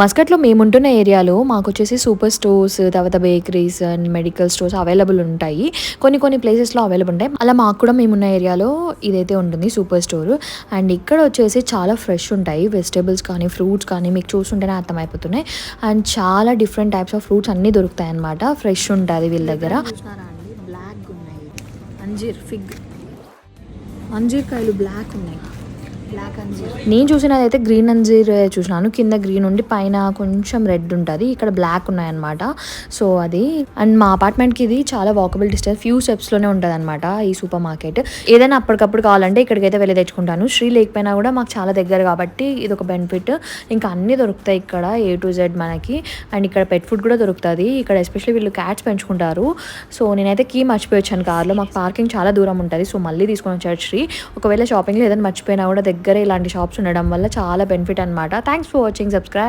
మస్కట్‌లో మేముంటున్న ఏరియాలో మాకొచ్చేసి super stores, తర్వాత bakeries and medical stores available ఉంటాయి. కొన్ని కొన్ని ప్లేసెస్‌లో అవైలబుల్ ఉంటాయి. అలా మాకు కూడా మేమున్న ఏరియాలో ఇదైతే ఉంటుంది సూపర్ స్టోర్. అండ్ ఇక్కడ వచ్చేసి చాలా ఫ్రెష్ ఉంటాయి. వెజిటబుల్స్ కానీ, ఫ్రూట్స్ కానీ మీకు చూస్తుంటేనే అర్థమైపోతున్నాయి. అండ్ చాలా డిఫరెంట్ టైప్స్ ఆఫ్ ఫ్రూట్స్ అన్నీ దొరుకుతాయన్నమాట. ఫ్రెష్ ఉంటది వీళ్ళ దగ్గర. చూసారా అండి, బ్లాక్ ఉన్నాయి. అంజీర్ ఫిగ్, అంజీర్ కాయలు బ్లాక్ ఉన్నాయి. బ్లాక్ అంజీర్. నేను చూసినదైతే గ్రీన్ అంజీర్ చూసినాను. కింద గ్రీన్ ఉండి పైన కొంచెం రెడ్ ఉంటుంది. ఇక్కడ బ్లాక్ ఉన్నాయన్నమాట. సో అది అండ్ మా అపార్ట్మెంట్కి ఇది చాలా వాకబుల్ డిస్టెన్స్, ఫ్యూ స్టెప్స్లోనే ఉంటుంది అనమాట ఈ సూపర్ మార్కెట్. ఏదైనా అప్పటికప్పుడు కావాలంటే ఇక్కడికైతే వెళ్ళి తెచ్చుకుంటాను. శ్రీ లేకపోయినా కూడా మాకు చాలా దగ్గర కాబట్టి ఇది ఒక బెనిఫిట్. ఇంకా అన్నీ దొరుకుతాయి ఇక్కడ A to Z మనకి. అండ్ ఇక్కడ పెట్ ఫుడ్ కూడా దొరుకుతుంది. ఇక్కడ ఎస్పెషల్లీ వీళ్ళు క్యాట్స్ పెంచుకుంటారు. సో నేనైతే కీ మర్చిపోయొచ్చాను కార్లో. మాకు పార్కింగ్ చాలా దూరం ఉంటుంది. సో మళ్ళీ తీసుకొని వచ్చాడు శ్రీ. ఒకవేళ షాపింగ్లో ఏదైనా మర్చిపోయినా కూడా దగ్గర ఇలాంటి షాప్స్ ఉండడం వల్ల చాలా బెనిఫిట్ అనమాట. Thanks for watching. సబ్స్క్రైబ్.